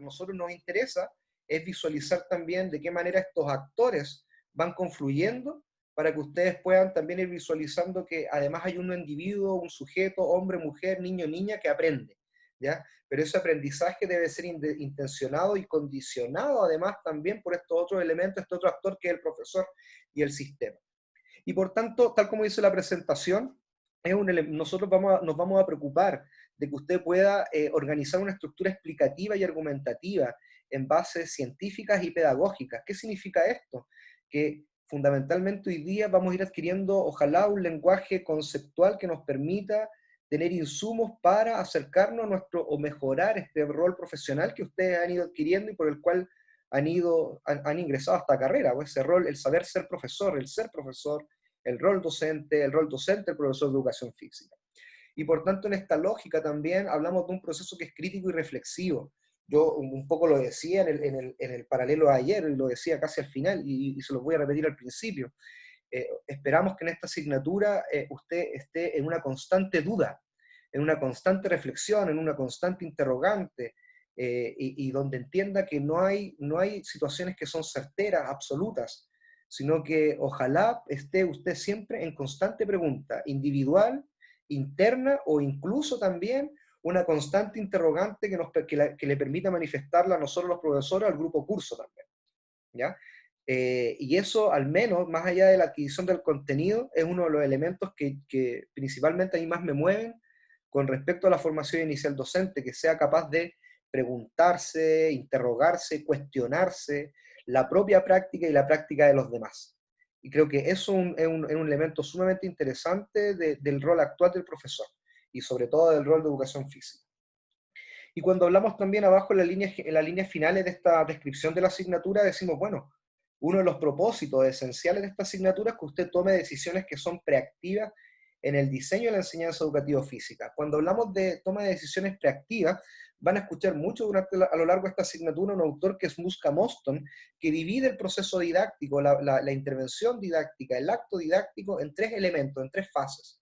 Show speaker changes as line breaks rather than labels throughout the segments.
nosotros nos interesa es visualizar también de qué manera estos actores van confluyendo para que ustedes puedan también ir visualizando que además hay un individuo, un sujeto, hombre, mujer, niño, niña que aprende, ¿ya? Pero ese aprendizaje debe ser intencionado y condicionado además también por estos otros elementos, este otro actor que es el profesor y el sistema. Y por tanto, tal como dice la presentación, nosotros nos vamos a preocupar de que usted pueda organizar una estructura explicativa y argumentativa en bases científicas y pedagógicas. ¿Qué significa esto? Que fundamentalmente hoy día vamos a ir adquiriendo, ojalá, un lenguaje conceptual que nos permita tener insumos para acercarnos a nuestro, o mejorar este rol profesional que ustedes han ido adquiriendo y por el cual han ingresado a esta carrera, o ese rol, el saber ser profesor, el ser profesor, el rol docente, el profesor de educación física. Y por tanto, en esta lógica también hablamos de un proceso que es crítico y reflexivo. Yo un poco lo decía en el paralelo de ayer, y lo decía casi al final, y se los voy a repetir al principio. Esperamos que en esta asignatura usted esté en una constante duda, en una constante reflexión, en una constante interrogante, y donde entienda que no hay situaciones que son certeras, absolutas, sino que ojalá esté usted siempre en constante pregunta, individual, interna o incluso también una constante interrogante que le permita manifestarla a nosotros los profesores, al grupo curso también, ¿ya? Y eso, al menos, más allá de la adquisición del contenido, es uno de los elementos que principalmente a mí más me mueven con respecto a la formación inicial docente, que sea capaz de preguntarse, interrogarse, cuestionarse la propia práctica y la práctica de los demás. Y creo que eso es un elemento sumamente interesante del rol actual del profesor, y sobre todo del rol de educación física. Y cuando hablamos también abajo en las líneas finales de esta descripción de la asignatura, decimos, bueno, uno de los propósitos esenciales de esta asignatura es que usted tome decisiones que son preactivas en el diseño de la enseñanza educativa física. Cuando hablamos de toma de decisiones preactivas, van a escuchar mucho a lo largo de esta asignatura un autor que es Muska Moston, que divide el proceso didáctico, la intervención didáctica, el acto didáctico en tres elementos, en tres fases.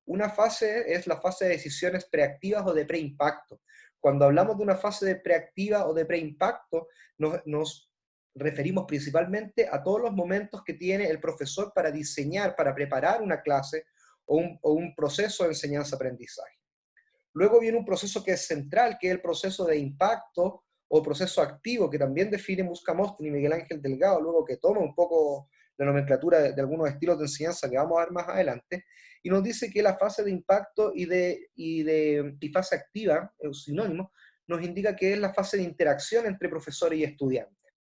Una fase es la fase de decisiones preactivas o de preimpacto. Cuando hablamos de una fase de preactiva o de preimpacto, nos referimos principalmente a todos los momentos que tiene el profesor para diseñar, para preparar una clase o un proceso de enseñanza-aprendizaje. Luego viene un proceso que es central, que es el proceso de impacto o proceso activo, que también define Muska Moston y Miguel Ángel Delgado, luego que toma un poco la nomenclatura de algunos estilos de enseñanza que vamos a ver más adelante, y nos dice que la fase de impacto y fase activa, es sinónimo, nos indica que es la fase de interacción entre profesor y estudiante,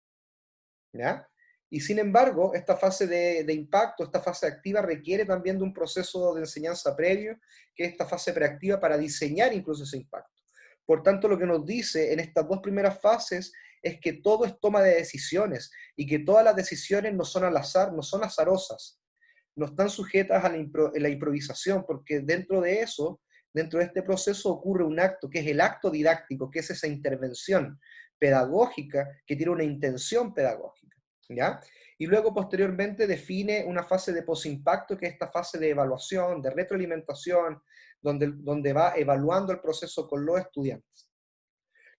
¿ya? Y sin embargo, esta fase de impacto, esta fase activa requiere también de un proceso de enseñanza previo, que es esta fase preactiva para diseñar incluso ese impacto. Por tanto, lo que nos dice en estas dos primeras fases es que todo es toma de decisiones y que todas las decisiones no son al azar, no son azarosas, no están sujetas a la improvisación, porque dentro de eso, dentro de este proceso ocurre un acto, que es el acto didáctico, que es esa intervención pedagógica que tiene una intención pedagógica, ¿ya? Y luego posteriormente define una fase de posimpacto, que es esta fase de evaluación, de retroalimentación, donde va evaluando el proceso con los estudiantes.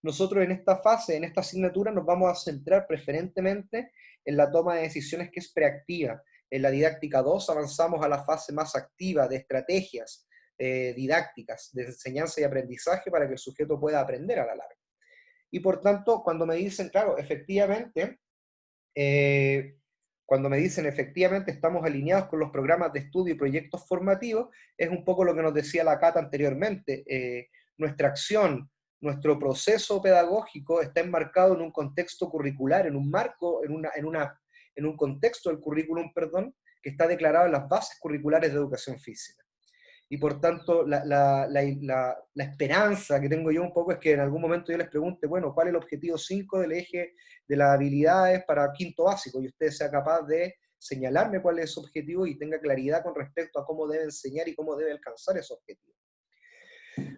Nosotros en esta fase, en esta asignatura, nos vamos a centrar preferentemente en la toma de decisiones que es preactiva. En la didáctica 2 avanzamos a la fase más activa de estrategias didácticas, de enseñanza y aprendizaje para que el sujeto pueda aprender a la larga. Y por tanto, cuando me dicen, claro, efectivamente, eh, cuando me dicen efectivamente estamos alineados con los programas de estudio y proyectos formativos, es un poco lo que nos decía la Cata anteriormente. Nuestra acción, nuestro proceso pedagógico está enmarcado en un contexto curricular, en un marco, en un contexto del currículum, perdón, que está declarado en las bases curriculares de educación física. Y por tanto, la esperanza que tengo yo un poco es que en algún momento yo les pregunte, bueno, ¿cuál es el objetivo 5 del eje de las habilidades para quinto básico? Y usted sea capaz de señalarme cuál es su objetivo y tenga claridad con respecto a cómo debe enseñar y cómo debe alcanzar ese objetivo.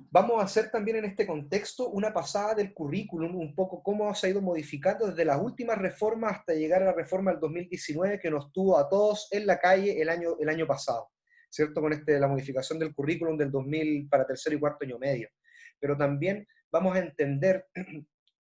Vamos a hacer también en este contexto una pasada del currículum, un poco cómo se ha ido modificando desde las últimas reformas hasta llegar a la reforma del 2019 que nos tuvo a todos en la calle el año pasado, ¿cierto? Con la modificación del currículum del 2000 para tercer y cuarto año medio. Pero también vamos a entender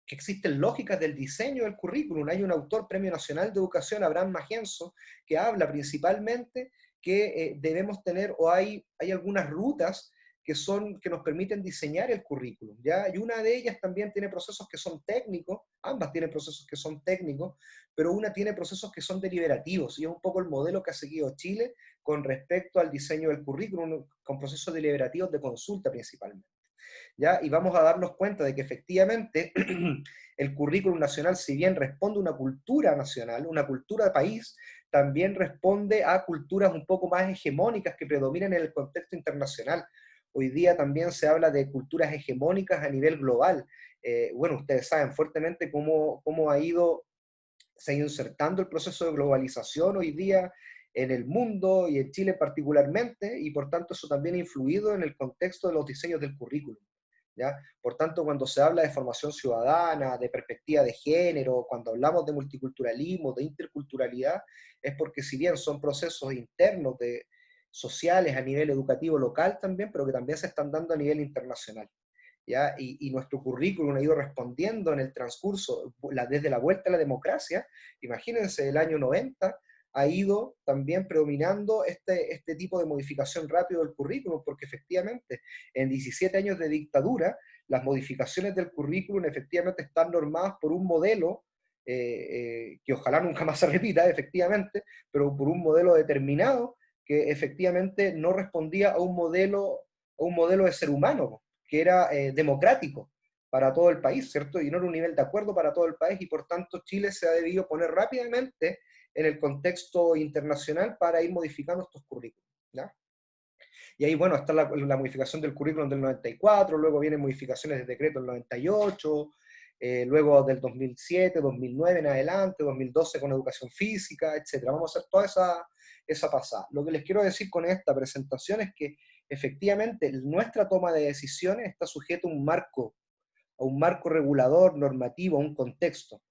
que existen lógicas del diseño del currículum. Hay un autor, Premio Nacional de Educación, Abraham Magenzo, que habla principalmente que debemos tener, o hay algunas rutas que nos permiten diseñar el currículum, ¿ya? Y una de ellas también tiene procesos que son técnicos, ambas tienen procesos que son técnicos, pero una tiene procesos que son deliberativos, y es un poco el modelo que ha seguido Chile con respecto al diseño del currículum, con procesos deliberativos de consulta principalmente. ¿Ya? Y vamos a darnos cuenta de que efectivamente el currículum nacional, si bien responde a una cultura nacional, una cultura de país, también responde a culturas un poco más hegemónicas que predominan en el contexto internacional. Hoy día también se habla de culturas hegemónicas a nivel global. Bueno, ustedes saben fuertemente cómo se ha ido insertando el proceso de globalización hoy día en el mundo y en Chile particularmente, y por tanto eso también ha influido en el contexto de los diseños del currículum. ¿Ya? Por tanto, cuando se habla de formación ciudadana, de perspectiva de género, cuando hablamos de multiculturalismo, de interculturalidad, es porque si bien son procesos internos sociales a nivel educativo local también, pero que también se están dando a nivel internacional. ¿Ya? Y nuestro currículum ha ido respondiendo en el transcurso, desde la vuelta a la democracia, imagínense, el año 90, ha ido también predominando este tipo de modificación rápido del currículum, porque efectivamente en 17 años de dictadura, las modificaciones del currículum efectivamente están normadas por un modelo que ojalá nunca más se repita, efectivamente, pero por un modelo determinado que efectivamente no respondía a un modelo de ser humano, que era democrático para todo el país, ¿cierto? Y no era un nivel de acuerdo para todo el país, y por tanto Chile se ha debido poner rápidamente en el contexto internacional para ir modificando estos currículos, ¿ya? Y ahí, bueno, está la modificación del currículum del 94, luego vienen modificaciones de decreto del 98, luego del 2007, 2009 en adelante, 2012 con educación física, etcétera. Vamos a hacer toda esa pasada. Lo que les quiero decir con esta presentación es que efectivamente nuestra toma de decisiones está sujeta a un marco regulador, normativo, a un contexto.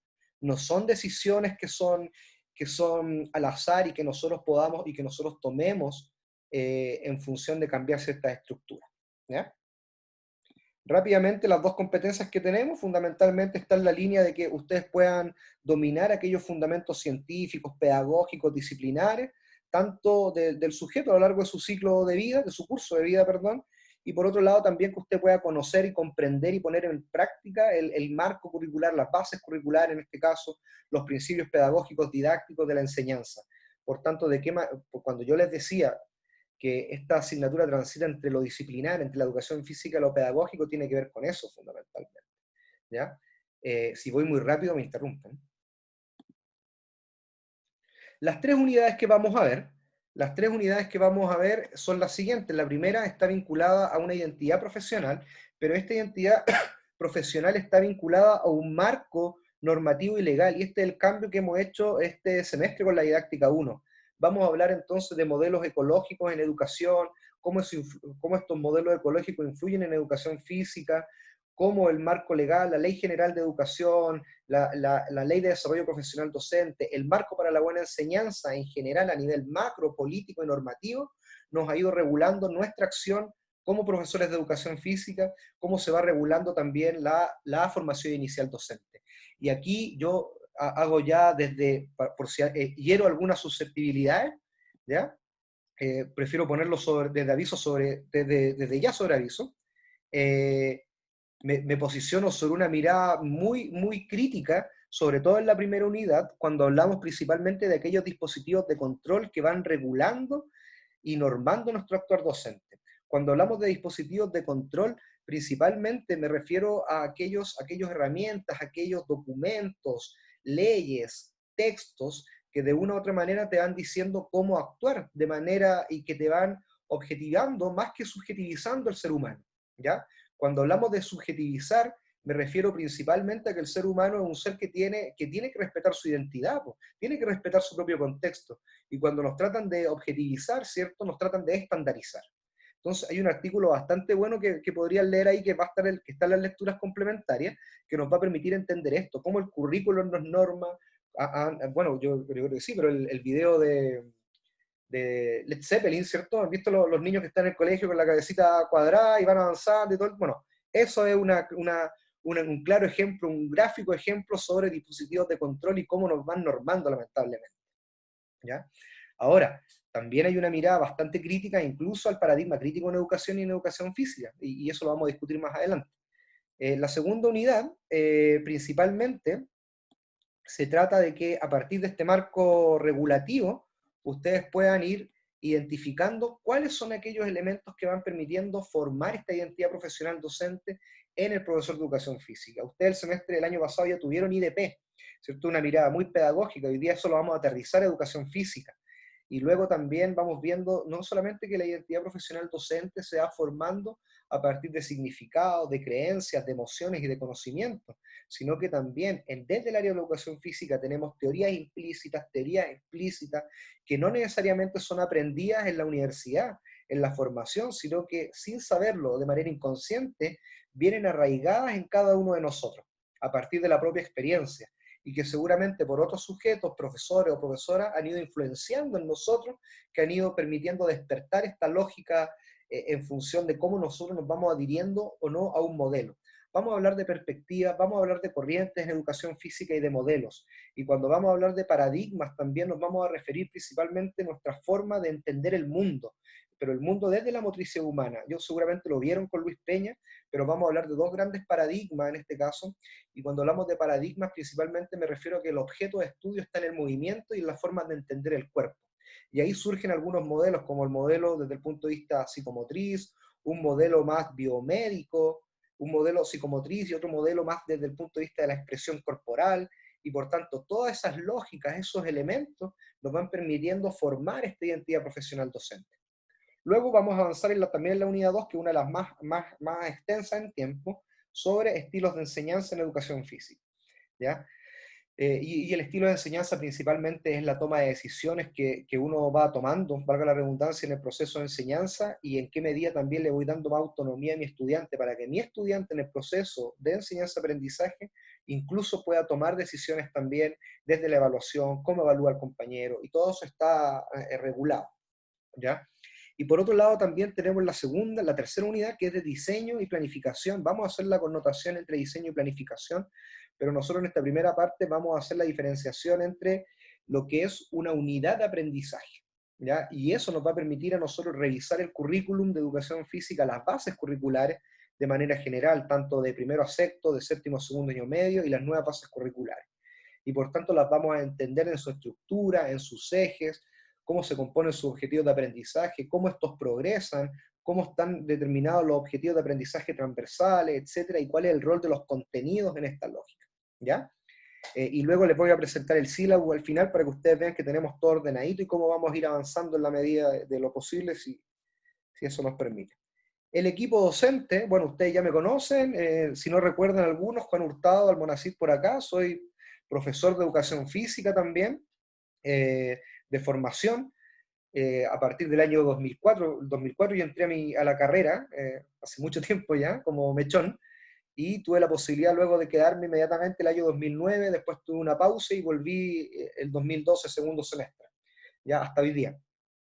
No son decisiones que son al azar y que nosotros podamos y que nosotros tomemos en función de cambiar ciertas estructuras. ¿Ya? Rápidamente, las dos competencias que tenemos fundamentalmente están en la línea de que ustedes puedan dominar aquellos fundamentos científicos, pedagógicos, disciplinares, tanto del sujeto a lo largo de su ciclo de vida, de su curso de vida, perdón, y por otro lado también que usted pueda conocer y comprender y poner en práctica el marco curricular, las bases curriculares en este caso, los principios pedagógicos didácticos de la enseñanza. Por tanto, cuando yo les decía que esta asignatura transita entre lo disciplinar, entre la educación física y lo pedagógico, tiene que ver con eso fundamentalmente. ¿Ya? Si voy muy rápido me interrumpen. Las tres unidades que vamos a ver, las tres unidades que vamos a ver son las siguientes. La primera está vinculada a una identidad profesional, pero esta identidad profesional está vinculada a un marco normativo y legal, y este es el cambio que hemos hecho este semestre con la didáctica 1. Vamos a hablar entonces de modelos ecológicos en educación, cómo estos modelos ecológicos influyen en educación física, cómo el marco legal, la Ley General de Educación, la Ley de Desarrollo Profesional Docente, el marco para la buena enseñanza en general a nivel macro, político y normativo, nos ha ido regulando nuestra acción como profesores de educación física, cómo se va regulando también la formación inicial docente. Y aquí yo hago ya por si hiero algunas susceptibilidades, ¿ya? Prefiero ponerlo desde ya sobre aviso. Eh, me posiciono sobre una mirada muy, muy crítica, sobre todo en la primera unidad, cuando hablamos principalmente de aquellos dispositivos de control que van regulando y normando nuestro actuar docente. Cuando hablamos de dispositivos de control, principalmente me refiero a aquellas herramientas, aquellos documentos, leyes, textos que de una u otra manera te van diciendo cómo actuar de manera y que te van objetivando más que subjetivizando al ser humano, ¿ya? Cuando hablamos de subjetivizar, me refiero principalmente a que el ser humano es un ser que tiene que respetar su identidad, tiene que respetar su propio contexto. Y cuando nos tratan de objetivizar, ¿cierto? Nos tratan de estandarizar. Entonces hay un artículo bastante bueno que podrían leer ahí, que que está en las lecturas complementarias, que nos va a permitir entender esto, cómo el currículum nos norma. Bueno, yo creo que sí, pero el video de Led Zeppelin, ¿cierto? ¿Han visto los niños que están en el colegio con la cabecita cuadrada y van avanzando y todo? Bueno, eso es un claro ejemplo, un gráfico ejemplo sobre dispositivos de control y cómo nos van normando lamentablemente. ¿Ya? Ahora, también hay una mirada bastante crítica incluso al paradigma crítico en educación y en educación física, y eso lo vamos a discutir más adelante. La segunda unidad, principalmente, se trata de que a partir de este marco regulativo, ustedes puedan ir identificando cuáles son aquellos elementos que van permitiendo formar esta identidad profesional docente en el profesor de educación física. Ustedes el semestre del año pasado ya tuvieron IDP, ¿cierto? Una mirada muy pedagógica, hoy día eso lo vamos a aterrizar a educación física. Y luego también vamos viendo no solamente que la identidad profesional docente se va formando a partir de significados, de creencias, de emociones y de conocimientos, sino que también desde el área de la educación física tenemos teorías implícitas, teorías explícitas, que no necesariamente son aprendidas en la universidad, en la formación, sino que sin saberlo, de manera inconsciente, vienen arraigadas en cada uno de nosotros, a partir de la propia experiencia, y que seguramente por otros sujetos, profesores o profesoras, han ido influenciando en nosotros, que han ido permitiendo despertar esta lógica en función de cómo nosotros nos vamos adhiriendo o no a un modelo. Vamos a hablar de perspectivas, vamos a hablar de corrientes en educación física y de modelos. Y cuando vamos a hablar de paradigmas, también nos vamos a referir principalmente a nuestra forma de entender el mundo, pero el mundo desde la motricidad humana. Yo seguramente lo vieron con Luis Peña, pero vamos a hablar de dos grandes paradigmas en este caso, y cuando hablamos de paradigmas principalmente me refiero a que el objeto de estudio está en el movimiento y en la forma de entender el cuerpo. Y ahí surgen algunos modelos, como el modelo desde el punto de vista psicomotriz, un modelo más biomédico, un modelo psicomotriz y otro modelo más desde el punto de vista de la expresión corporal, y por tanto todas esas lógicas, esos elementos, nos van permitiendo formar esta identidad profesional docente. Luego vamos a avanzar también en la unidad 2, que es una de las más extensas en tiempo, sobre estilos de enseñanza en educación física. ¿Ya? Y el estilo de enseñanza principalmente es la toma de decisiones que uno va tomando, valga la redundancia, en el proceso de enseñanza, y en qué medida también le voy dando más autonomía a mi estudiante para que mi estudiante en el proceso de enseñanza-aprendizaje incluso pueda tomar decisiones también desde la evaluación, cómo evalúa al compañero, y todo eso está regulado. ¿Ya? Y por otro lado también tenemos la tercera unidad, que es de diseño y planificación. Vamos a hacer la connotación entre diseño y planificación, pero nosotros en esta primera parte vamos a hacer la diferenciación entre lo que es una unidad de aprendizaje, ¿ya? Y eso nos va a permitir a nosotros revisar el currículum de educación física, las bases curriculares de manera general, tanto de primero a sexto, de séptimo a segundo año medio, y las nuevas bases curriculares. Y por tanto las vamos a entender en su estructura, en sus ejes, cómo se componen sus objetivos de aprendizaje, cómo estos progresan, cómo están determinados los objetivos de aprendizaje transversales, etcétera, y cuál es el rol de los contenidos en esta lógica, ¿ya? Y luego les voy a presentar el sílabo al final para que ustedes vean que tenemos todo ordenadito y cómo vamos a ir avanzando en la medida de lo posible, si eso nos permite. El equipo docente, bueno, ustedes ya me conocen, si no recuerdan algunos, Juan Hurtado, Almonacid por acá, soy profesor de educación física también, de formación. A partir del año 2004 yo entré a la carrera, hace mucho tiempo ya, como mechón, y tuve la posibilidad luego de quedarme inmediatamente el año 2009, después tuve una pausa y volví el 2012, segundo semestre, ya hasta hoy día.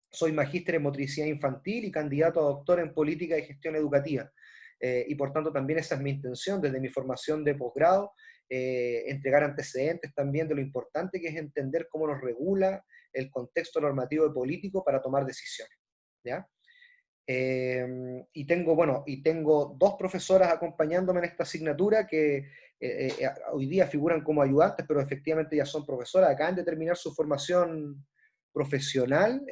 Soy magíster en motricidad infantil y candidato a doctor en política y gestión educativa. Y por tanto también esa es mi intención desde mi formación de posgrado, entregar antecedentes también de lo importante que es entender cómo nos regula el contexto normativo y político para tomar decisiones. ¿Ya? Y tengo dos profesoras acompañándome en esta asignatura que hoy día figuran como ayudantes, pero efectivamente ya son profesoras, acaban de terminar su formación profesional.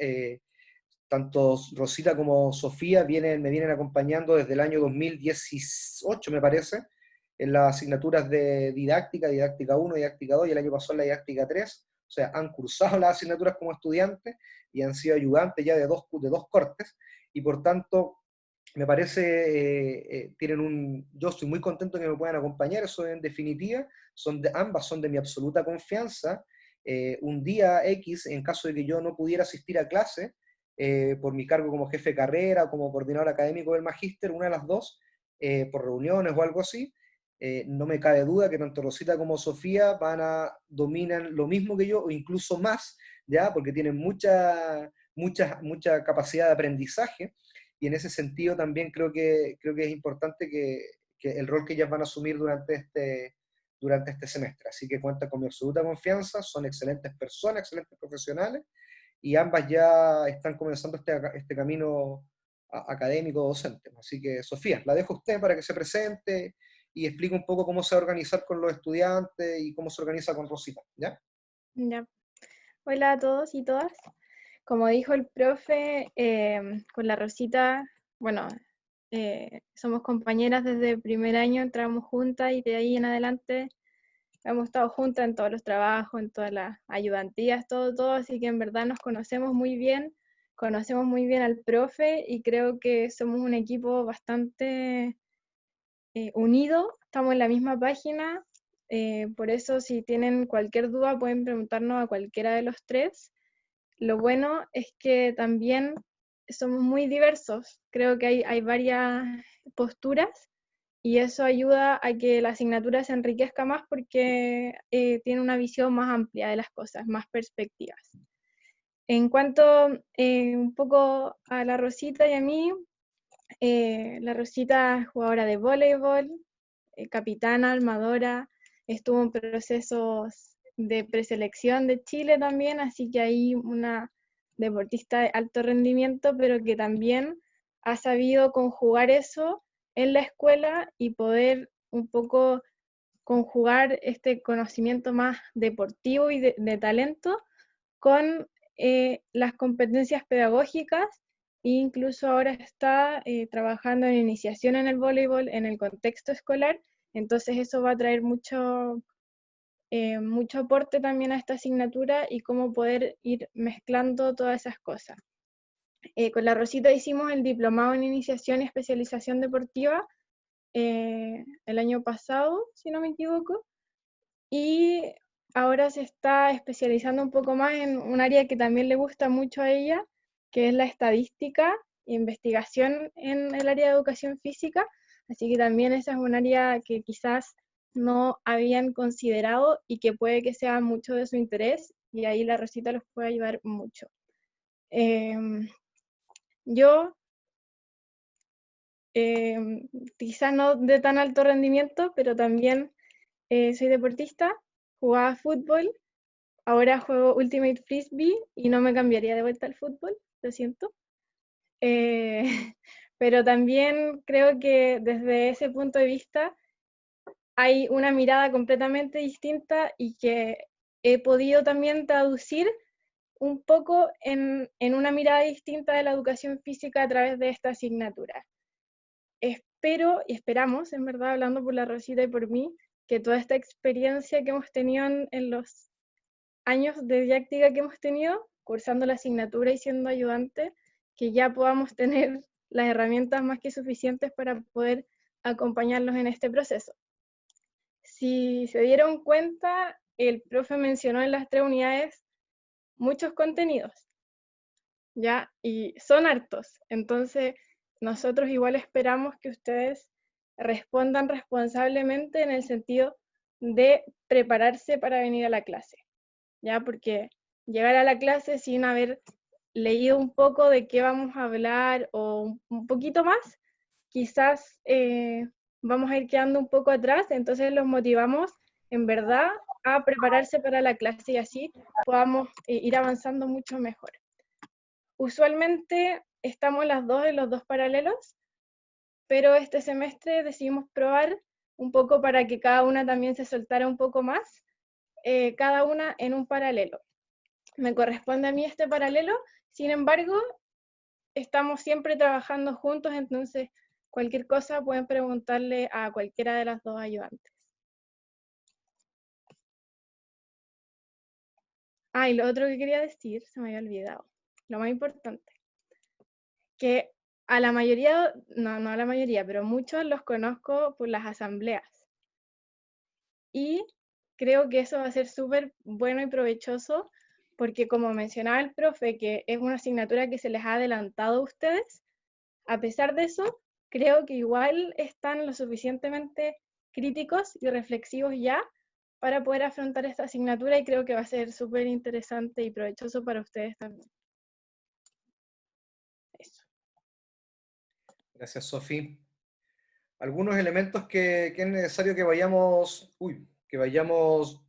Tanto Rosita como Sofía me vienen acompañando desde el año 2018, me parece, en las asignaturas de didáctica 1, didáctica 2, y el año pasado en la didáctica 3. O sea, han cursado las asignaturas como estudiantes y han sido ayudantes ya de dos cortes, y por tanto, me parece, yo estoy muy contento que me puedan acompañar, eso en definitiva, ambas son de mi absoluta confianza. Un día X, en caso de que yo no pudiera asistir a clase, por mi cargo como jefe de carrera o como coordinador académico del magíster, una de las dos, por reuniones o algo así, no me cabe duda que tanto Rosita como Sofía dominan lo mismo que yo o incluso más, ¿ya? Porque tienen mucha capacidad de aprendizaje, y en ese sentido también creo que es importante el rol que ellas van a asumir durante este semestre. Así que cuenta con mi absoluta confianza, son excelentes personas, excelentes profesionales, y ambas ya están comenzando este camino académico docente. Así que, Sofía, la dejo a usted para que se presente y explique un poco cómo se va a organizar con los estudiantes y cómo se organiza con Rosita, ¿ya?
Ya. Hola a todos y todas. Como dijo el profe, con la Rosita, bueno, somos compañeras desde el primer año, entramos juntas y de ahí en adelante hemos estado juntas en todos los trabajos, en todas las ayudantías, todo, así que en verdad nos conocemos muy bien al profe y creo que somos un equipo bastante unido, estamos en la misma página, por eso si tienen cualquier duda pueden preguntarnos a cualquiera de los tres. Lo bueno es que también somos muy diversos, creo que hay varias posturas y eso ayuda a que la asignatura se enriquezca más porque tiene una visión más amplia de las cosas, más perspectivas. En cuanto un poco a la Rosita y a mí, la Rosita es jugadora de voleibol, capitana, armadora, estuvo en procesos de preselección de Chile también, así que ahí una deportista de alto rendimiento, pero que también ha sabido conjugar eso en la escuela y poder un poco conjugar este conocimiento más deportivo y de talento con las competencias pedagógicas e incluso ahora está trabajando en iniciación en el voleibol en el contexto escolar, entonces eso va a traer mucho aporte también a esta asignatura y cómo poder ir mezclando todas esas cosas. Con la Rosita hicimos el diplomado en iniciación y especialización deportiva el año pasado, si no me equivoco, y ahora se está especializando un poco más en un área que también le gusta mucho a ella, que es la estadística e investigación en el área de educación física, así que también esa es un área que quizás no habían considerado y que puede que sea mucho de su interés y ahí la Rosita los puede ayudar mucho. Yo quizás no de tan alto rendimiento, pero también soy deportista, jugaba fútbol. Ahora juego Ultimate Frisbee y no me cambiaría de vuelta al fútbol, lo siento. Eh, pero también creo que desde ese punto de vista hay una mirada completamente distinta y que he podido también traducir un poco en una mirada distinta de la educación física a través de esta asignatura. Espero y esperamos, en verdad, hablando por la Rosita y por mí, que toda esta experiencia que hemos tenido en los años de didáctica que hemos tenido, cursando la asignatura y siendo ayudante, que ya podamos tener las herramientas más que suficientes para poder acompañarlos en este proceso. Si se dieron cuenta, el profe mencionó en las 3 unidades muchos contenidos, ¿ya? Y son hartos. Entonces, nosotros igual esperamos que ustedes respondan responsablemente en el sentido de prepararse para venir a la clase. ¿Ya? Porque llegar a la clase sin haber leído un poco de qué vamos a hablar o un poquito más, quizás vamos a ir quedando un poco atrás, entonces los motivamos en verdad a prepararse para la clase y así podamos ir avanzando mucho mejor. Usualmente estamos las dos en los 2 paralelos, pero este semestre decidimos probar un poco para que cada una también se soltara un poco más, cada una en un paralelo. Me corresponde a mí este paralelo, sin embargo, estamos siempre trabajando juntos, entonces cualquier cosa pueden preguntarle a cualquiera de las 2 ayudantes. Y lo otro que quería decir, se me había olvidado, lo más importante, que a la mayoría, no a la mayoría, pero muchos los conozco por las asambleas. Y creo que eso va a ser súper bueno y provechoso porque como mencionaba el profe, que es una asignatura que se les ha adelantado a ustedes, a pesar de eso, creo que igual están lo suficientemente críticos y reflexivos ya para poder afrontar esta asignatura y creo que va a ser súper interesante y provechoso para ustedes también. Eso.
Gracias, Sofi. algunos elementos que es necesario que vayamos, que vayamos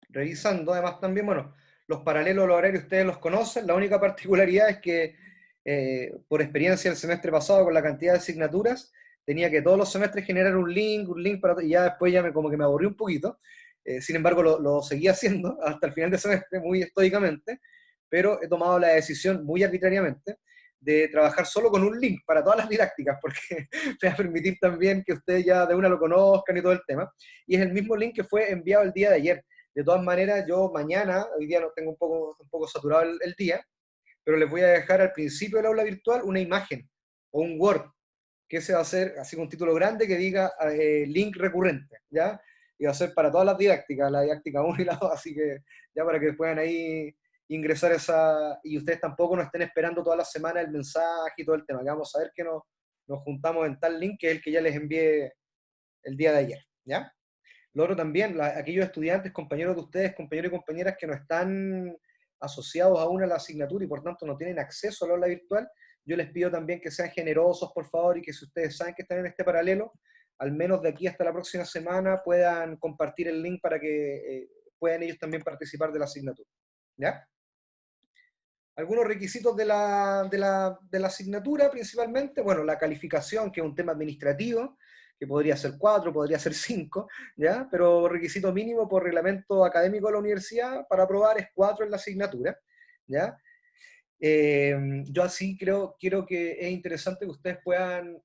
revisando. Además también, bueno, los paralelos a los horarios ustedes los conocen. La única particularidad es que, por experiencia el semestre pasado con la cantidad de asignaturas, tenía que todos los semestres generar un link para, y ya después ya como que me aburrí un poquito. Sin embargo, lo seguí haciendo hasta el final del semestre, muy estoicamente, pero he tomado la decisión muy arbitrariamente de trabajar solo con un link para todas las didácticas, porque me va a permitir también que ustedes ya de una lo conozcan y todo el tema. Y es el mismo link que fue enviado el día de ayer. De todas maneras, yo mañana, hoy día no tengo un poco saturado el día, pero les voy a dejar al principio del aula virtual una imagen o un Word, que se va a hacer así con un título grande que diga link recurrente, ¿ya? Y va a ser para todas las didácticas, la didáctica 1 y la 2, así que ya para que puedan ahí ingresar esa, y ustedes tampoco no estén esperando toda la semana el mensaje y todo el tema, que vamos a ver que nos juntamos en tal link que es el que ya les envié el día de ayer, ¿ya? Lo otro también, aquellos estudiantes, compañeros de ustedes, compañeros y compañeras que no están asociados aún a la asignatura y por tanto no tienen acceso al aula virtual, yo les pido también que sean generosos, por favor, y que si ustedes saben que están en este paralelo, al menos de aquí hasta la próxima semana puedan compartir el link para que puedan ellos también participar de la asignatura. ¿Ya? Algunos requisitos de la asignatura principalmente, bueno, la calificación, que es un tema administrativo, que podría ser 4, podría ser 5, ¿ya? Pero requisito mínimo por reglamento académico de la universidad para aprobar es 4 en la asignatura, ¿ya? Yo así quiero que es interesante que ustedes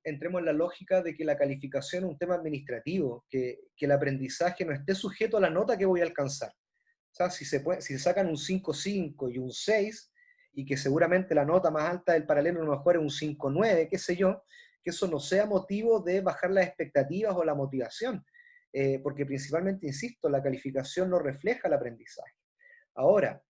entremos en la lógica de que la calificación es un tema administrativo, que el aprendizaje no esté sujeto a la nota que voy a alcanzar. O sea, si se sacan un 5,5 y un 6, y que seguramente la nota más alta del paralelo a lo mejor es un 5,9, qué sé yo, que eso no sea motivo de bajar las expectativas o la motivación, porque principalmente, insisto, la calificación no refleja el aprendizaje. Ahora,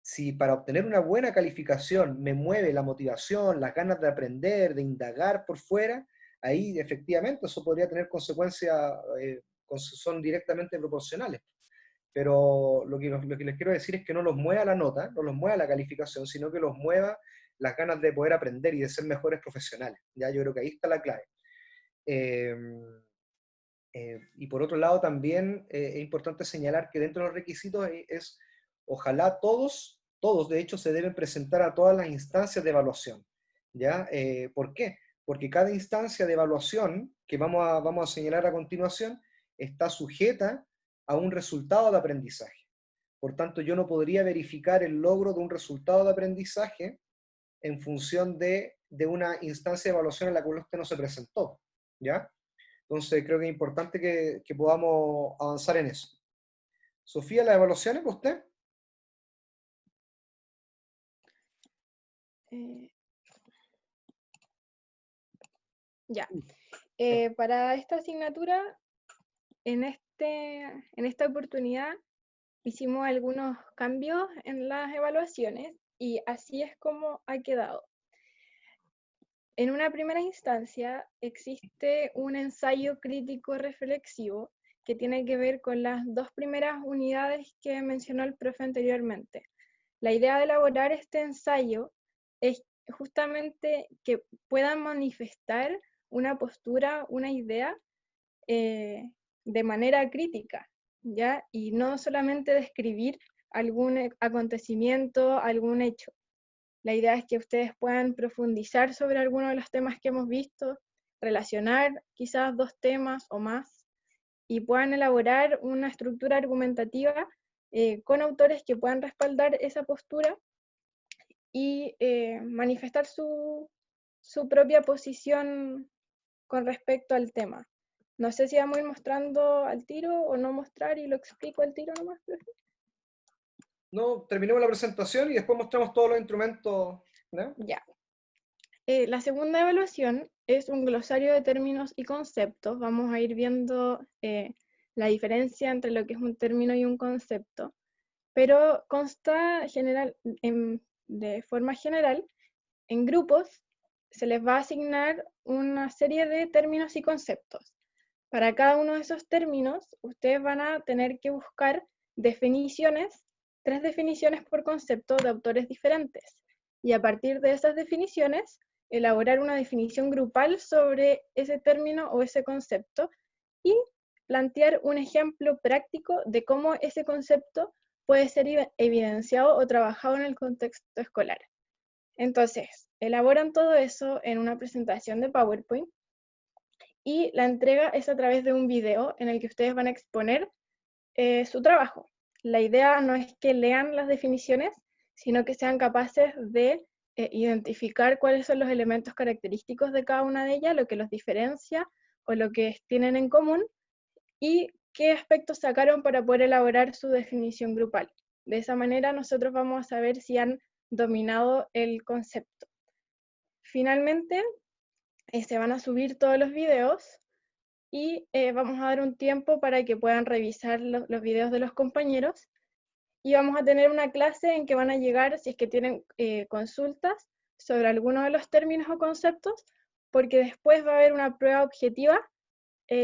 si para obtener una buena calificación me mueve la motivación, las ganas de aprender, de indagar por fuera, ahí efectivamente eso podría tener consecuencias, son directamente proporcionales. Pero lo que les quiero decir es que no los mueva la nota, no los mueva la calificación, sino que los mueva las ganas de poder aprender y de ser mejores profesionales. Ya yo creo que ahí está la clave. Eh, y por otro lado también es importante señalar que dentro de los requisitos ojalá todos de hecho se deben presentar a todas las instancias de evaluación. ¿Ya? ¿Por qué? Porque cada instancia de evaluación que vamos a señalar a continuación está sujeta a un resultado de aprendizaje. Por tanto, yo no podría verificar el logro de un resultado de aprendizaje en función de una instancia de evaluación en la cual usted no se presentó. ¿Ya? Entonces, creo que es importante que podamos avanzar en eso. Sofía, ¿las evaluaciones para usted?
Eh, ya. Para esta asignatura, en esta oportunidad, hicimos algunos cambios en las evaluaciones y así es como ha quedado. En una primera instancia existe un ensayo crítico reflexivo que tiene que ver con las dos primeras unidades que mencionó el profe anteriormente. La idea de elaborar este ensayo es justamente que puedan manifestar una postura, una idea de manera crítica, ¿ya? Y no solamente describir algún acontecimiento, algún hecho. La idea es que ustedes puedan profundizar sobre alguno de los temas que hemos visto, relacionar quizás dos temas o más, y puedan elaborar una estructura argumentativa con autores que puedan respaldar esa postura y manifestar su propia posición con respecto al tema. No sé si vamos a ir mostrando al tiro o no mostrar y lo explico al tiro nomás, profe.
No, terminemos la presentación y después mostramos todos los instrumentos. ¿No?
Ya. La segunda evaluación es un glosario de términos y conceptos. Vamos a ir viendo la diferencia entre lo que es un término y un concepto, pero consta de forma general, en grupos se les va a asignar una serie de términos y conceptos. Para cada uno de esos términos, ustedes van a tener que buscar definiciones, 3 definiciones por concepto de autores diferentes. Y a partir de esas definiciones, elaborar una definición grupal sobre ese término o ese concepto y plantear un ejemplo práctico de cómo ese concepto puede ser evidenciado o trabajado en el contexto escolar. Entonces, elaboran todo eso en una presentación de PowerPoint y la entrega es a través de un video en el que ustedes van a exponer su trabajo. La idea no es que lean las definiciones, sino que sean capaces de identificar cuáles son los elementos característicos de cada una de ellas, lo que los diferencia o lo que tienen en común, y qué aspectos sacaron para poder elaborar su definición grupal. De esa manera nosotros vamos a saber si han dominado el concepto. Finalmente, se van a subir todos los videos y vamos a dar un tiempo para que puedan revisar los videos de los compañeros y vamos a tener una clase en que van a llegar, si es que tienen consultas sobre alguno de los términos o conceptos, porque después va a haber una prueba objetiva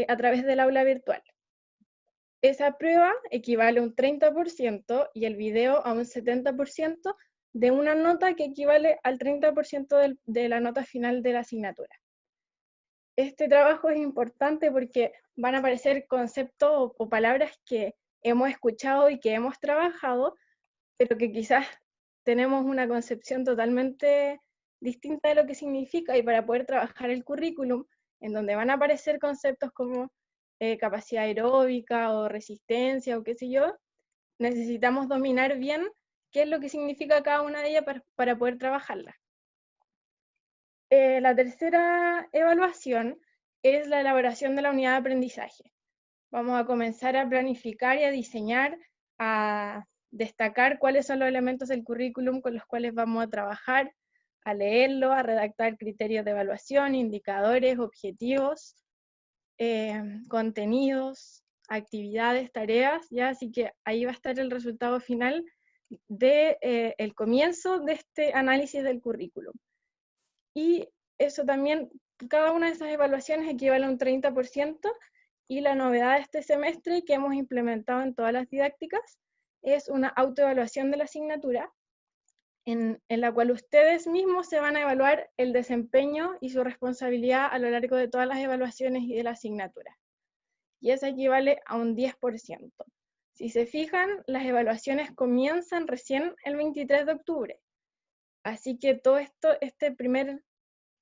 a través del aula virtual. Esa prueba equivale a un 30% y el video a un 70% de una nota que equivale al 30% de la nota final de la asignatura. Este trabajo es importante porque van a aparecer conceptos o palabras que hemos escuchado y que hemos trabajado, pero que quizás tenemos una concepción totalmente distinta de lo que significa, y para poder trabajar el currículum, en donde van a aparecer conceptos como capacidad aeróbica o resistencia o qué sé yo, necesitamos dominar bien qué es lo que significa cada una de ellas para poder trabajarla. La tercera evaluación es la elaboración de la unidad de aprendizaje. Vamos a comenzar a planificar y a diseñar, a destacar cuáles son los elementos del currículum con los cuales vamos a trabajar, a leerlo, a redactar criterios de evaluación, indicadores, objetivos, contenidos, actividades, tareas, ¿ya? Así que ahí va a estar el resultado final de el comienzo de este análisis del currículum. Y eso también, cada una de esas evaluaciones equivale a un 30%, y la novedad de este semestre que hemos implementado en todas las didácticas es una autoevaluación de la asignatura, en la cual ustedes mismos se van a evaluar el desempeño y su responsabilidad a lo largo de todas las evaluaciones y de la asignatura. Y eso equivale a un 10%. Si se fijan, las evaluaciones comienzan recién el 23 de octubre. Así que todo esto,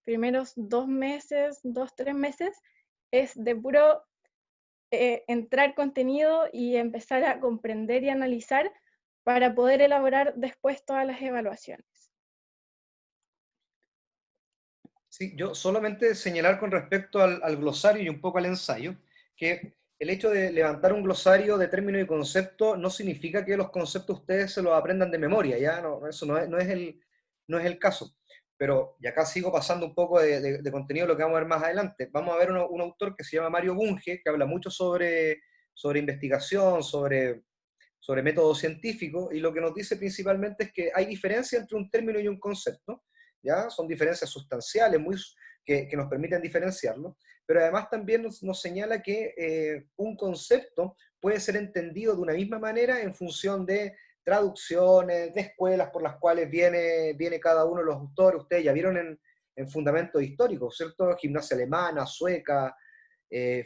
primeros 2 meses, 2-3 meses, es de puro entrar contenido y empezar a comprender y analizar para poder elaborar después todas las evaluaciones.
Sí, yo solamente señalar con respecto al glosario y un poco al ensayo, que el hecho de levantar un glosario de términos y conceptos no significa que los conceptos ustedes se los aprendan de memoria, ¿ya? No, eso no es el caso. Pero, y acá sigo pasando un poco de contenido, lo que vamos a ver más adelante. Vamos a ver un autor que se llama Mario Bunge, que habla mucho sobre investigación, sobre método científico, y lo que nos dice principalmente es que hay diferencia entre un término y un concepto, ¿ya? Son diferencias sustanciales que nos permiten diferenciarlo, pero además también nos señala que un concepto puede ser entendido de una misma manera en función de traducciones, de escuelas por las cuales viene cada uno de los autores. Ustedes ya vieron en fundamentos históricos, ¿cierto? Gimnasia alemana, sueca,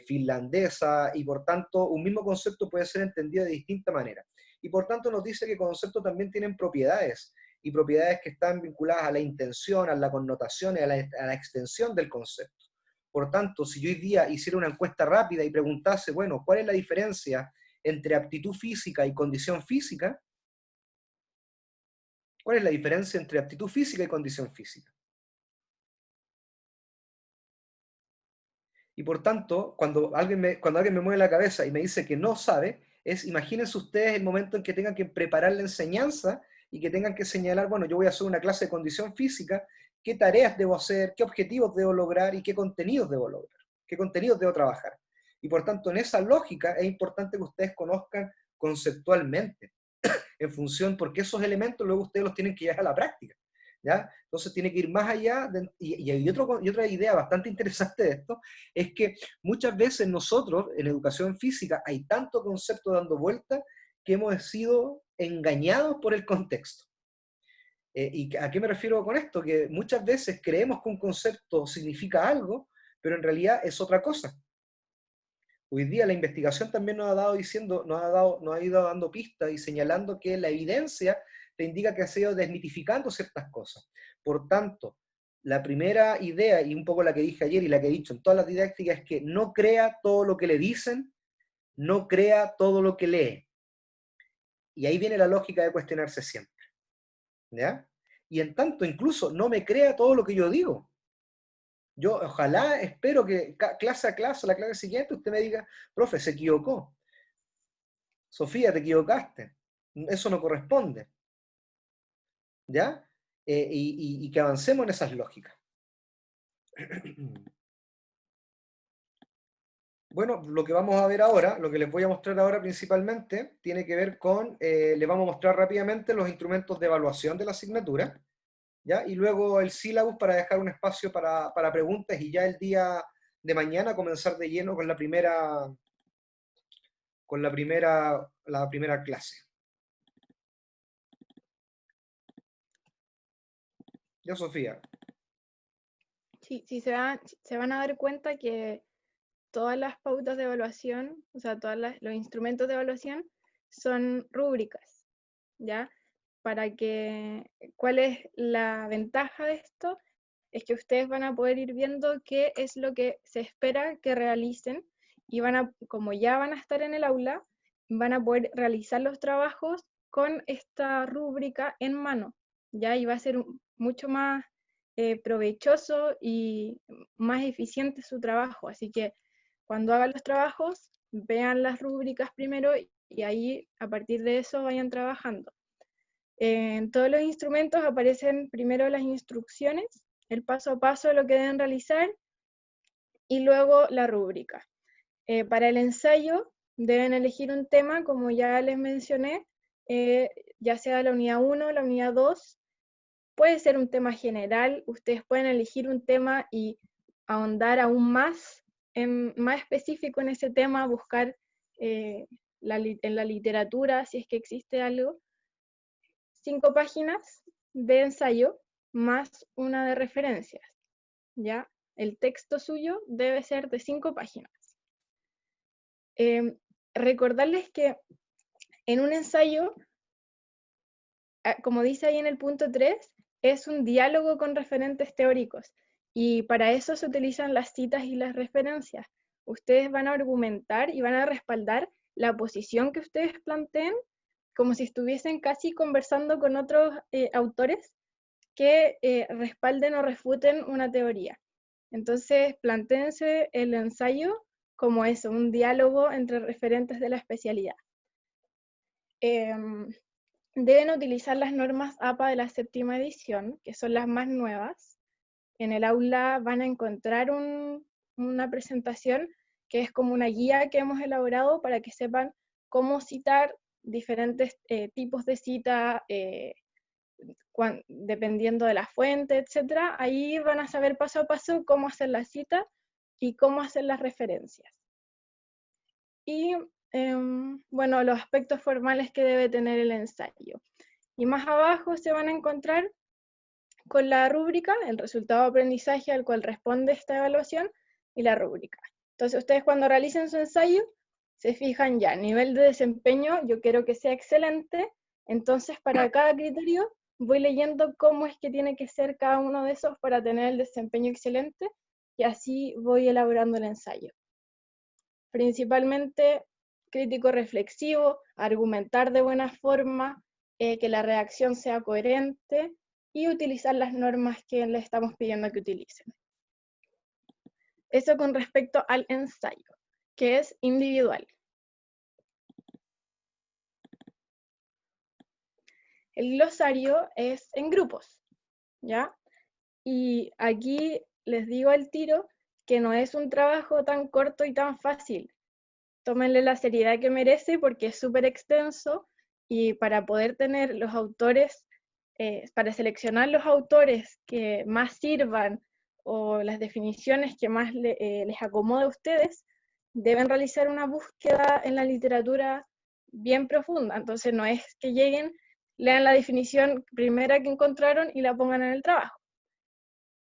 finlandesa, y por tanto un mismo concepto puede ser entendido de distinta manera. Y por tanto nos dice que conceptos también tienen propiedades, y propiedades que están vinculadas a la intención, a la connotación y a la extensión del concepto. Por tanto, si yo hoy día hiciera una encuesta rápida y preguntase, bueno, ¿cuál es la diferencia entre aptitud física y condición física? ¿Cuál es la diferencia entre aptitud física y condición física? Y por tanto, cuando alguien me mueve la cabeza y me dice que no sabe, imagínense ustedes el momento en que tengan que preparar la enseñanza y que tengan que señalar, bueno, yo voy a hacer una clase de condición física, qué tareas debo hacer, qué objetivos debo lograr y qué contenidos debo lograr, qué contenidos debo trabajar. Y por tanto, en esa lógica es importante que ustedes conozcan conceptualmente, en función, porque esos elementos luego ustedes los tienen que llevar a la práctica, ¿ya? Entonces tiene que ir más allá, y otra idea bastante interesante de esto, es que muchas veces nosotros en educación física hay tanto concepto dando vuelta que hemos sido engañados por el contexto. ¿Y a qué me refiero con esto? Que muchas veces creemos que un concepto significa algo, pero en realidad es otra cosa. Hoy día la investigación también nos ha ido dando pistas y señalando que la evidencia te indica que ha ido desmitificando ciertas cosas. Por tanto, la primera idea, y un poco la que dije ayer y la que he dicho en todas las didácticas, es que no crea todo lo que le dicen, no crea todo lo que lee. Y ahí viene la lógica de cuestionarse siempre. ¿Ya? Y en tanto, incluso, no me crea todo lo que yo digo. Yo ojalá, espero que clase a clase, la clase siguiente, usted me diga, profe, se equivocó. Sofía, te equivocaste. Eso no corresponde. ¿Ya? Y que avancemos en esas lógicas. Bueno, lo que vamos a ver ahora, lo que les voy a mostrar ahora principalmente, tiene que ver con, les vamos a mostrar rápidamente los instrumentos de evaluación de la asignatura, ¿ya? Y luego el sílabus para dejar un espacio para preguntas y ya el día de mañana comenzar de lleno con la primera clase. Ya, Sofía.
Sí, sí se van a dar cuenta que todas las pautas de evaluación, o sea, los instrumentos de evaluación son rúbricas, ¿ya? ¿Cuál es la ventaja de esto? Es que ustedes van a poder ir viendo qué es lo que se espera que realicen y como ya van a estar en el aula, van a poder realizar los trabajos con esta rúbrica en mano, ¿ya? Y va a ser mucho más provechoso y más eficiente su trabajo. Así que cuando hagan los trabajos, vean las rúbricas primero y ahí a partir de eso vayan trabajando. En todos los instrumentos aparecen primero las instrucciones, el paso a paso de lo que deben realizar y luego la rúbrica. Para el ensayo deben elegir un tema, como ya les mencioné, ya sea la unidad 1, la unidad 2, puede ser un tema general, ustedes pueden elegir un tema y ahondar aún más, más específico en ese tema, buscar en la literatura, si es que existe algo, 5 páginas de ensayo más una de referencias, ¿ya? El texto suyo debe ser de 5 páginas. Recordarles que en un ensayo, como dice ahí en el punto 3, es un diálogo con referentes teóricos y para eso se utilizan las citas y las referencias. Ustedes van a argumentar y van a respaldar la posición que ustedes planteen como si estuviesen casi conversando con otros autores que respalden o refuten una teoría. Entonces, plantéense el ensayo como eso, un diálogo entre referentes de la especialidad. Deben utilizar las normas APA de la 7ª edición, que son las más nuevas. En el aula van a encontrar una presentación que es como una guía que hemos elaborado para que sepan cómo citar diferentes tipos de cita, dependiendo de la fuente, etc. Ahí van a saber paso a paso cómo hacer la cita y cómo hacer las referencias. Y bueno, los aspectos formales que debe tener el ensayo. Y más abajo se van a encontrar con la rúbrica, el resultado de aprendizaje al cual responde esta evaluación y la rúbrica. Entonces ustedes cuando realicen su ensayo se fijan ya, nivel de desempeño, yo quiero que sea excelente, entonces para cada criterio voy leyendo cómo es que tiene que ser cada uno de esos para tener el desempeño excelente y así voy elaborando el ensayo. Principalmente crítico reflexivo, argumentar de buena forma, que la redacción sea coherente y utilizar las normas que le estamos pidiendo que utilicen. Eso con respecto al ensayo, que es individual. El glosario es en grupos, ¿ya? Y aquí les digo al tiro que no es un trabajo tan corto y tan fácil. Tómenle la seriedad que merece porque es súper extenso y para poder tener los autores, para seleccionar los autores que más sirvan o las definiciones que más les acomode a ustedes, deben realizar una búsqueda en la literatura bien profunda. Entonces no es que lleguen lean la definición primera que encontraron y la pongan en el trabajo.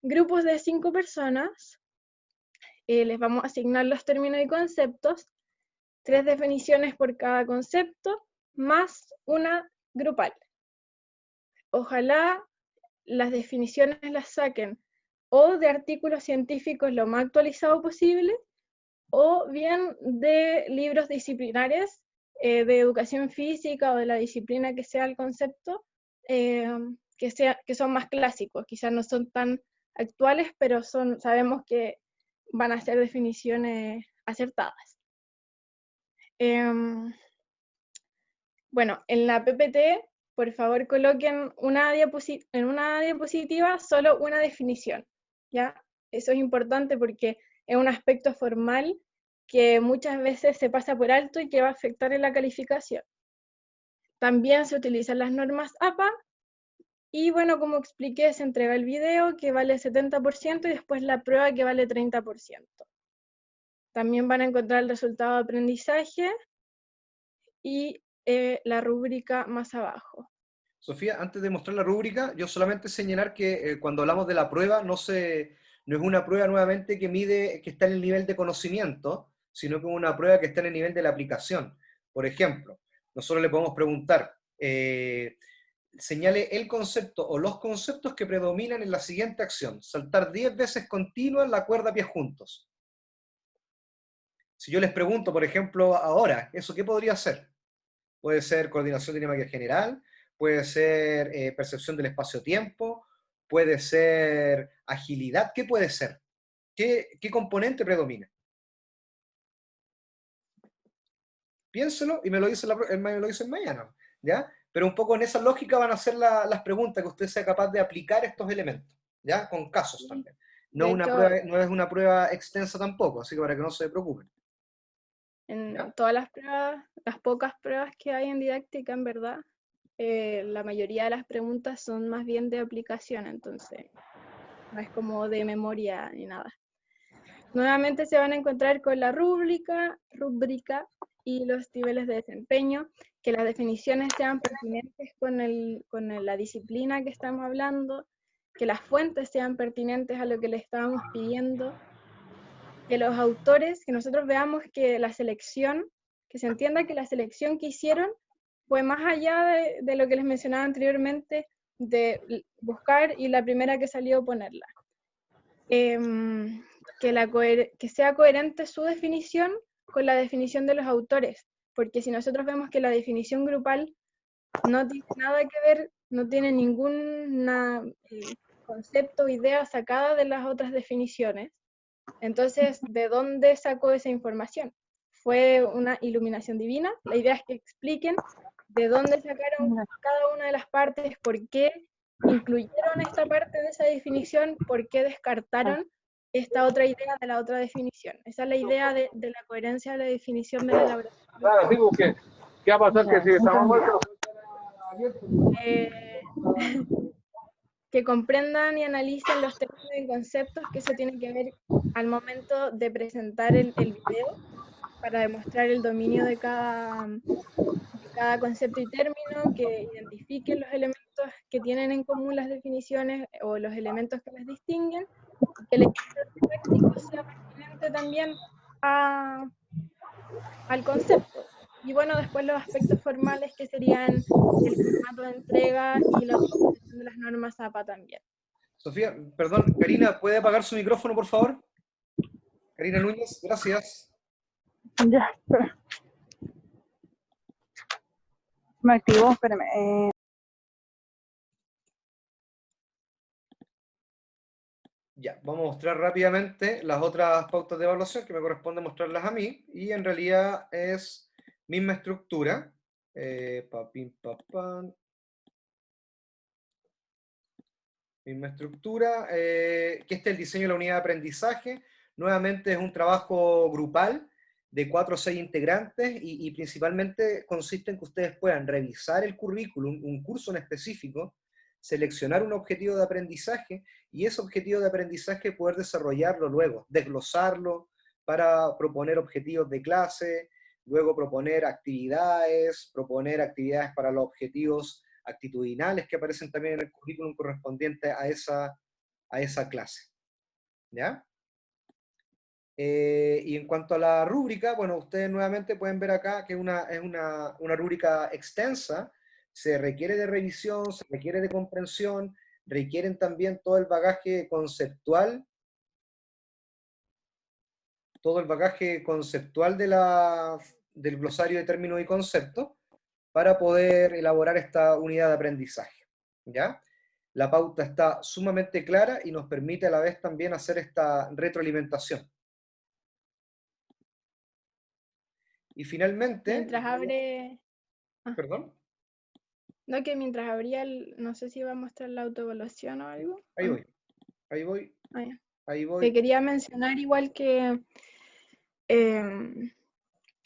Grupos de 5 personas, les vamos a asignar los términos y conceptos, 3 definiciones por cada concepto, más una grupal. Ojalá las definiciones las saquen o de artículos científicos lo más actualizado posible, o bien de libros disciplinares de educación física o de la disciplina que sea el concepto, que son más clásicos, quizás no son tan actuales, pero sabemos que van a ser definiciones acertadas. Bueno, en la PPT, por favor coloquen en una diapositiva solo una definición, ¿ya? Eso es importante porque es un aspecto formal que muchas veces se pasa por alto y que va a afectar en la calificación. También se utilizan las normas APA, y bueno, como expliqué, se entrega el video que vale 70% y después la prueba que vale 30%. También van a encontrar el resultado de aprendizaje y la rúbrica más abajo.
Sofía, antes de mostrar la rúbrica, yo solamente señalar que cuando hablamos de la prueba no es una prueba nuevamente que mide, que está en el nivel de conocimiento, sino que es una prueba que está en el nivel de la aplicación. Por ejemplo, nosotros le podemos preguntar, señale el concepto o los conceptos que predominan en la siguiente acción: saltar 10 veces continuas la cuerda a pies juntos. Si yo les pregunto, por ejemplo, ahora, ¿eso qué podría ser? Puede ser coordinación dinámica general, puede ser percepción del espacio-tiempo, puede ser agilidad. ¿Qué puede ser? ¿Qué componente predomina? Piénselo y me lo dicen mañana, ¿ya? Pero un poco en esa lógica van a ser las preguntas, que usted sea capaz de aplicar estos elementos, ¿ya? Con casos también.
De hecho,
No es una prueba extensa tampoco, así que para que no se preocupen.
en
¿Ya?
todas las pruebas, las pocas pruebas que hay en didáctica, en verdad, la mayoría de las preguntas son más bien de aplicación, entonces no es como de memoria ni nada. Nuevamente se van a encontrar con la rúbrica y los niveles de desempeño, que las definiciones sean pertinentes con la disciplina que estamos hablando, que las fuentes sean pertinentes a lo que le estábamos pidiendo, que los autores, que nosotros veamos que la selección, que se entienda que la selección que hicieron fue más allá de lo que les mencionaba anteriormente, de buscar y la primera que salió ponerla. Que sea coherente su definición con la definición de los autores, porque si nosotros vemos que la definición grupal no tiene nada que ver, no tiene ningún concepto o idea sacada de las otras definiciones, entonces, ¿de dónde sacó esa información? ¿Fue una iluminación divina? La idea es que expliquen de dónde sacaron cada una de las partes, por qué incluyeron esta parte de esa definición, por qué descartaron esta otra idea de la otra definición. Esa es la idea de la coherencia de la definición de la elaboración.
Claro, digo que, ¿qué va a pasar? Que si estamos muertos.
Que comprendan y analicen los términos y conceptos que eso tiene que ver al momento de presentar el video para demostrar el dominio de cada concepto y término, que identifiquen los elementos que tienen en común las definiciones o los elementos que las distinguen, y que el ejercicio práctico sea pertinente también al concepto. Y bueno, después los aspectos formales, que serían el formato de entrega y la utilización de las normas APA también.
Sofía, perdón, Karina, ¿puede apagar su micrófono, por favor? Karina Núñez, gracias.
Ya, espera. Me activó, espérame.
Ya, vamos a mostrar rápidamente las otras pautas de evaluación que me corresponde mostrarlas a mí, y en realidad es misma estructura. Misma estructura, que este es el diseño de la unidad de aprendizaje. Nuevamente es un trabajo grupal de 4 o 6 integrantes, y principalmente consiste en que ustedes puedan revisar el currículum, un curso en específico, seleccionar un objetivo de aprendizaje, y ese objetivo de aprendizaje poder desarrollarlo luego, desglosarlo para proponer objetivos de clase, luego proponer actividades para los objetivos actitudinales que aparecen también en el currículum correspondiente a esa clase. ¿Ya? Y en cuanto a la rúbrica, bueno, ustedes nuevamente pueden ver acá que es una rúbrica extensa, se requiere de revisión, se requiere de comprensión, requieren también todo el bagaje conceptual del glosario de términos y conceptos para poder elaborar esta unidad de aprendizaje, ¿ya? La pauta está sumamente clara y nos permite a la vez también hacer esta retroalimentación. Y finalmente...
Mientras abre...
¿Perdón?
No, que mientras abría no sé si iba a mostrar la autoevaluación o algo.
Ahí
¿o no?
voy, ahí voy,
Ah, ya.
ahí
Te
voy.
quería mencionar igual que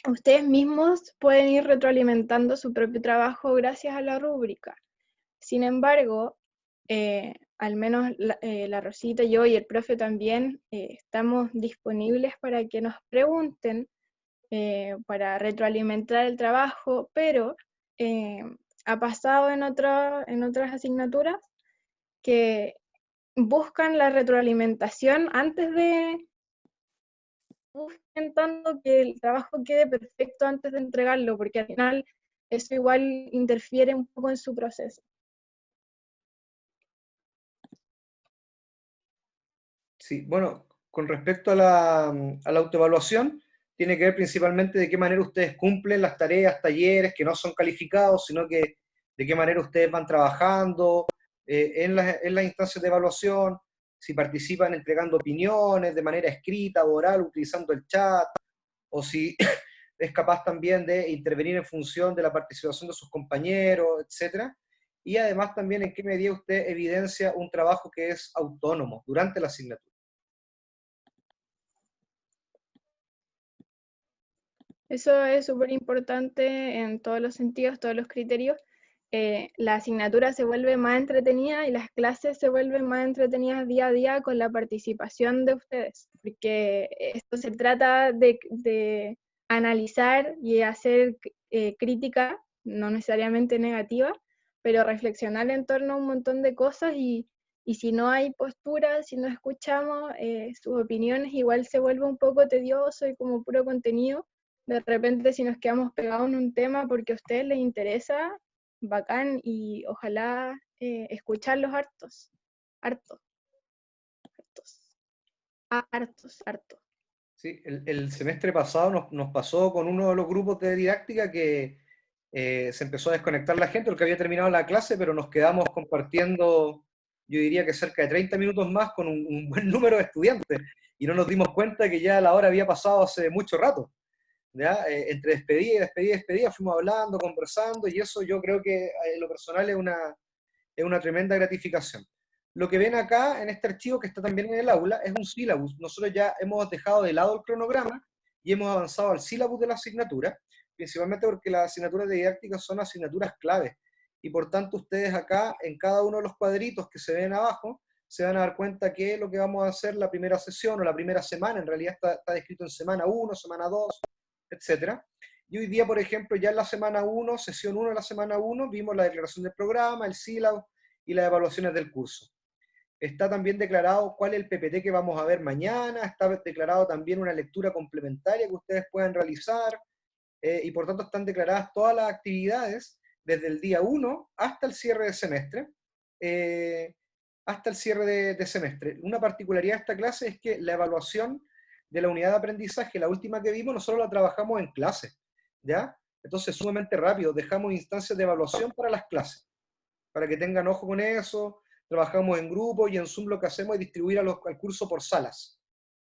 ustedes mismos pueden ir retroalimentando su propio trabajo gracias a la rúbrica. Sin embargo, al menos la Rosita, yo y el profe también estamos disponibles para que nos pregunten, para retroalimentar el trabajo, pero ha pasado en otras asignaturas que buscan la retroalimentación antes de intentando que el trabajo quede perfecto antes de entregarlo, porque al final eso igual interfiere un poco en su proceso.
Sí, bueno, con respecto a la autoevaluación, tiene que ver principalmente de qué manera ustedes cumplen las tareas, talleres que no son calificados, sino que de qué manera ustedes van trabajando en las instancias de evaluación, si participan entregando opiniones de manera escrita, oral, utilizando el chat, o si es capaz también de intervenir en función de la participación de sus compañeros, etcétera. Y además también en qué medida usted evidencia un trabajo que es autónomo durante la asignatura.
Eso es súper importante en todos los sentidos, todos los criterios. La asignatura se vuelve más entretenida y las clases se vuelven más entretenidas día a día con la participación de ustedes, porque esto se trata de analizar y hacer crítica, no necesariamente negativa, pero reflexionar en torno a un montón de cosas y si no hay postura, si no escuchamos sus opiniones, igual se vuelve un poco tedioso y como puro contenido. De repente si nos quedamos pegados en un tema porque a ustedes les interesa, bacán, y ojalá escucharlos hartos, hartos, hartos.
Sí, el semestre pasado nos pasó con uno de los grupos de didáctica que se empezó a desconectar la gente porque había terminado la clase, pero nos quedamos compartiendo, yo diría que cerca de 30 minutos más con un buen número de estudiantes y no nos dimos cuenta que ya la hora había pasado hace mucho rato. ¿Ya? Entre despedida y despedida y despedida fuimos hablando, conversando, y eso yo creo que en lo personal es una tremenda gratificación. Lo que ven acá en este archivo que está también en el aula es un sílabus. Nosotros ya hemos dejado de lado el cronograma y hemos avanzado al sílabus de la asignatura, principalmente porque las asignaturas de didáctica son asignaturas clave, y por tanto ustedes acá, en cada uno de los cuadritos que se ven abajo, se van a dar cuenta que lo que vamos a hacer la primera sesión o la primera semana, en realidad está descrito en semana 1, semana 2, etcétera. Y hoy día, por ejemplo, ya en la semana 1, sesión 1 de la semana 1, vimos la declaración del programa, el sílabo y las evaluaciones del curso. Está también declarado cuál es el PPT que vamos a ver mañana, está declarado también una lectura complementaria que ustedes puedan realizar, y por tanto están declaradas todas las actividades desde el día 1 hasta el cierre de semestre. De semestre. Una particularidad de esta clase es que la evaluación de la unidad de aprendizaje, la última que vimos, nosotros la trabajamos en clase, ¿ya? Entonces, sumamente rápido, dejamos instancias de evaluación para las clases, para que tengan ojo con eso. Trabajamos en grupo y en Zoom lo que hacemos es distribuir al curso por salas,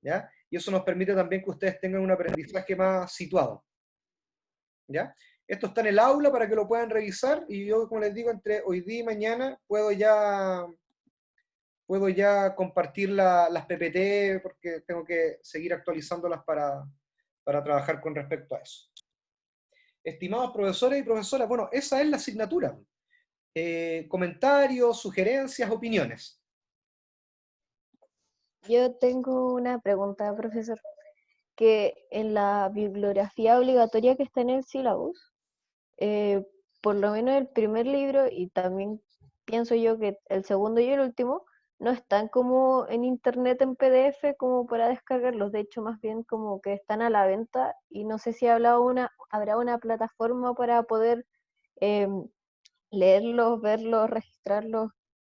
¿ya? Y eso nos permite también que ustedes tengan un aprendizaje más situado, ¿ya? Esto está en el aula para que lo puedan revisar, y yo, como les digo, entre hoy día y mañana puedo ya compartir las PPT porque tengo que seguir actualizándolas para trabajar con respecto a eso. Estimados profesores y profesoras, bueno, esa es la asignatura. Comentarios, sugerencias, opiniones.
Yo tengo una pregunta, profesor, que en la bibliografía obligatoria que está en el sílabus, por lo menos el primer libro, y también pienso yo que el segundo y el último, no están como en internet en PDF como para descargarlos. De hecho, más bien como que están a la venta, y no sé si habrá una plataforma para poder leerlos, verlos, registrarlos,